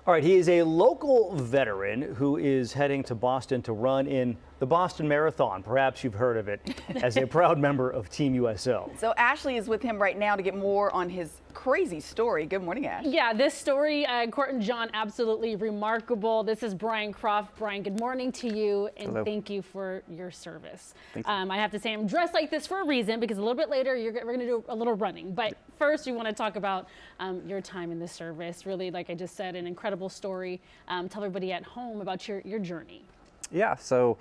All right, he is a local veteran who is heading to Boston to run in the Boston Marathon. Perhaps you've heard of it as a proud member of Team USO. So Ashley is with him right now to get more on his crazy story. Good morning, Ash. Yeah, this story, Court and John, absolutely remarkable. This is Brian Kropf. Brian, good morning to you, and Hello. Thank you for your service. Thank you. I have to say I'm dressed like this for a reason, because a little bit later we're going to do a little running. But first, we want to talk about your time in the service. Really, like I just said, an incredible story. Tell everybody at home about your journey. Yeah, so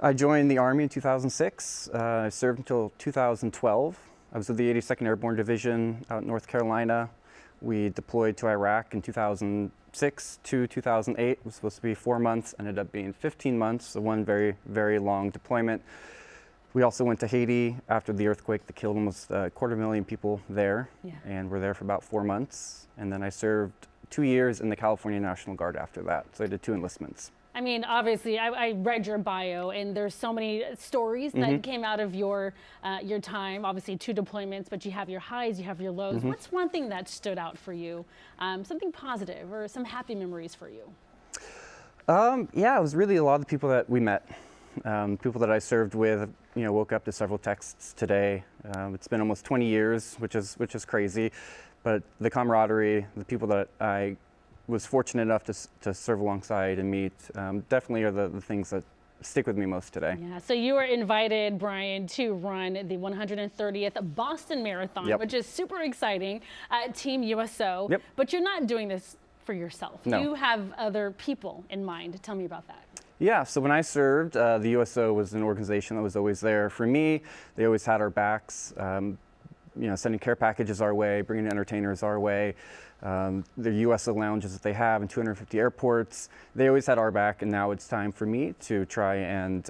I joined the Army in 2006. I served until 2012. I was with the 82nd Airborne Division out in North Carolina. We deployed to Iraq in 2006 to 2008. It was supposed to be 4 months, ended up being 15 months, so one very, very long deployment. We also went to Haiti after the earthquake that killed almost 250,000 people there, and we're there for about 4 months. And then I served 2 years in the California National Guard after that, so I did 2 enlistments. I mean, obviously, I read your bio, and there's so many stories that came out of your time. Obviously, 2 deployments, but you have your highs, you have your lows. What's one thing that stood out for you? Something positive or some happy memories for you? Yeah, it was really a lot of the people that we met, people that I served with. You know, woke up to several texts today. It's been almost 20 years, which is crazy, but the camaraderie, the people that I was fortunate enough to serve alongside and meet, definitely are the things that stick with me most today. Yeah, so you were invited, Brian, to run the 130th Boston Marathon, which is super exciting, Team USO, but you're not doing this for yourself. No. You have other people in mind. Tell me about that. Yeah, so when I served, the USO was an organization that was always there for me. They always had our backs, you know, sending care packages our way, bringing entertainers our way. The USO lounges that they have in 250 airports, they always had our back, and now it's time for me to try and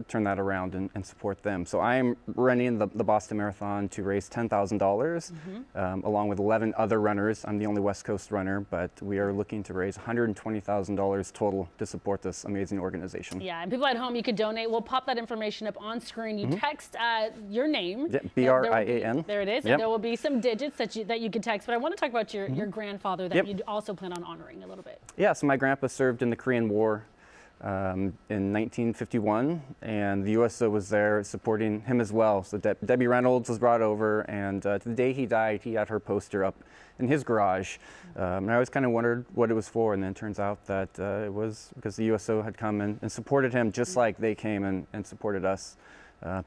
turn that around and support them. So I'm running the Boston Marathon to raise $10,000 along with 11 other runners. I'm the only West Coast runner, but we are looking to raise $120,000 total to support this amazing organization. Yeah, and people at home, you could donate. We'll pop that information up on screen. You text your name. Yeah, BRIAN. There it is. And there will be some digits that you can text. But I want to talk about your grandfather that you also plan on honoring a little bit. Yeah, so my grandpa served in the Korean War in 1951, and the USO was there supporting him as well. So Debbie Reynolds was brought over, and the day he died, he had her poster up in his garage. And I always kind of wondered what it was for, and then it turns out that it was because the USO had come and supported him just like they came and supported us,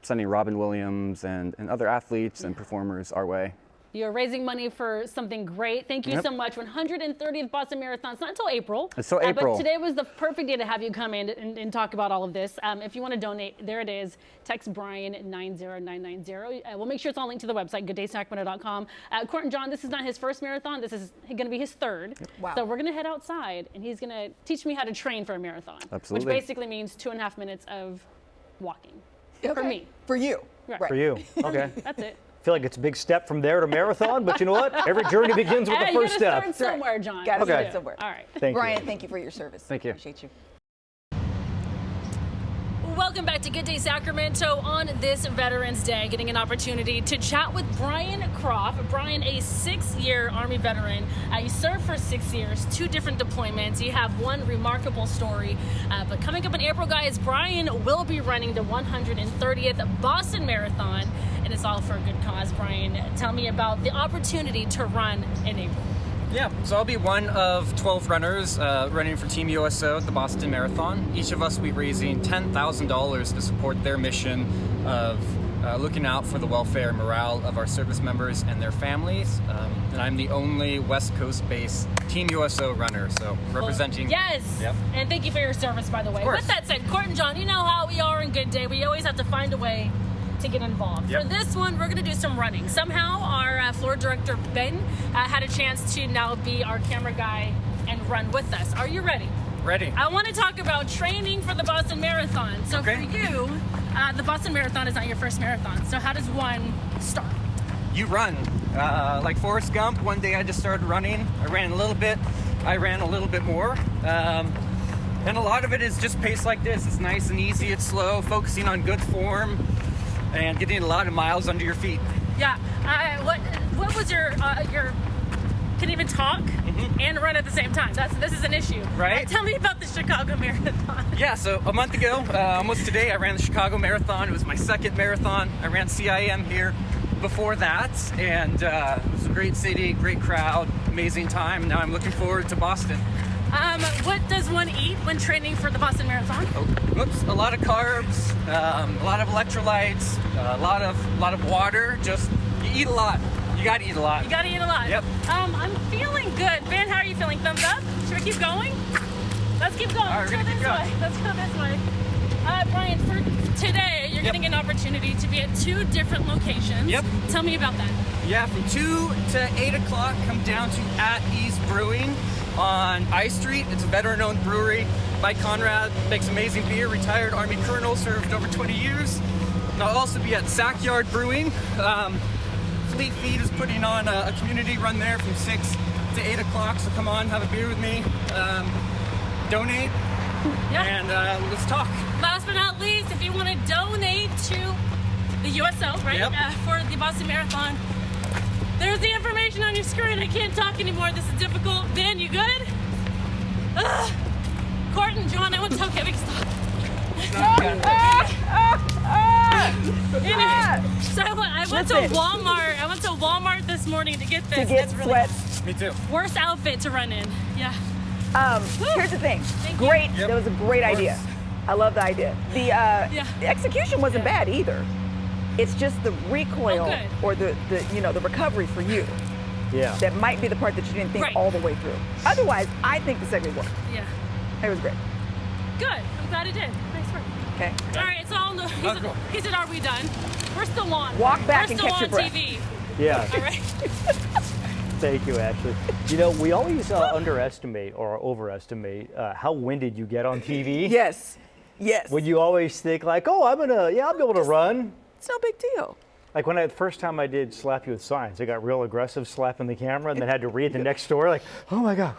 sending Robin Williams and other athletes and performers our way. You're raising money for something great. Thank you so much. 130th Boston Marathon. It's not until April. It's till April. But today was the perfect day to have you come in and talk about all of this. If you want to donate, there it is. Text Brian 90990. We'll make sure it's all linked to the website, gooddaysacramento.com. Court and John, this is not his first marathon. This is going to be his 3rd. Wow. So we're going to head outside, and he's going to teach me how to train for a marathon. Absolutely. Which basically means 2.5 minutes of walking. For me. For you. Right. For you. Okay. That's it. I feel like it's a big step from there to marathon, but you know what? Every journey begins with the first step. Start somewhere, John. Got to start somewhere. All right. Thank you. Brian, thank you for your service. Thank you. Appreciate you. Welcome back to Good Day Sacramento on this Veterans Day, getting an opportunity to chat with Brian Kropf. Brian, a 6-year Army veteran. You served for 6 years, 2 different deployments. You have one remarkable story. But coming up in April, guys, Brian will be running the 130th Boston Marathon, and it's all for a good cause. Brian, tell me about the opportunity to run in April. Yeah, so I'll be one of 12 runners running for Team USO at the Boston Marathon. Each of us will be raising $10,000 to support their mission of looking out for the welfare and morale of our service members and their families. And I'm the only West Coast-based Team USO runner, so representing... Yes! Yep. And thank you for your service, by the way. Of course. With that said, Court and John, you know how we are in Good Day. We always have to find a way to get involved. Yep. For this one, we're going to do some running. Somehow, our floor director, Ben, had a chance to now be our camera guy and run with us. Are you ready? Ready. I want to talk about training for the Boston Marathon. So for you, the Boston Marathon is not your first marathon. So how does one start? You run. Like Forrest Gump, one day I just started running. I ran a little bit. I ran a little bit more. And a lot of it is just paced like this. It's nice and easy. It's slow, focusing on good form and getting a lot of miles under your feet. Yeah. What was your can even talk and run at the same time. This is an issue. Right. Tell me about the Chicago Marathon. Yeah, so a month ago, almost today, I ran the Chicago Marathon. It was my second marathon. I ran CIM here before that, and it was a great city, great crowd, amazing time. Now I'm looking forward to Boston. What does one eat when training for the Boston Marathon? Oh, whoops, a lot of carbs, a lot of electrolytes, a lot of water. Just, you eat a lot. You gotta eat a lot. You gotta eat a lot. Yep. I'm feeling good. Ben, how are you feeling? Thumbs up? Should we keep going? Let's keep going. All right, Let's go we're gonna this keep going. way. Let's go this way. Brian, for today, you're getting an opportunity to be at 2 different locations. Yep. Tell me about that. Yeah, from 2 to 8 o'clock, come down to At Ease Brewing on I Street. It's a veteran-owned brewery. Mike Conrad makes amazing beer, retired Army colonel, served over 20 years. And I'll also be at Sackyard Brewing. Fleet Feet is putting on a community run there from 6 to 8 o'clock, so come on, have a beer with me, donate, and let's talk. Last but not least, if you want to donate to the USO, right, Yep. For the Boston Marathon, there's the information on your screen. I can't talk anymore. This is difficult. Ben, you good? Ugh. Court and John, I want to tell Kevin to stop. Anyway, so I went to Listen. Walmart. I went to Walmart this morning to get this. To get It's really sweats. Me too. worst outfit to run in. Yeah. Here's the thing. Thank you. Great. Yep. That was a great idea. I love the idea. The execution wasn't bad either. It's just the recoil Oh, good. or the recovery for you Yeah. that might be the part that you didn't think Right. all the way through. Otherwise, I think the segment worked. Yeah. It was great. Good. I'm glad it did. Nice work. Okay. All right, it's all. cool. He said, "Are we done?" We're still on. Walk back We're and still catch your on breath. TV. Yeah. All right. Thank you, Ashley. You know, we always underestimate or overestimate how winded you get on TV. Yes. Yes. When you always think like, oh, I'll be able to run. It's no big deal. Like when the first time I did Slap You with Science, I got real aggressive slapping the camera and then had to read the next story like, oh my God.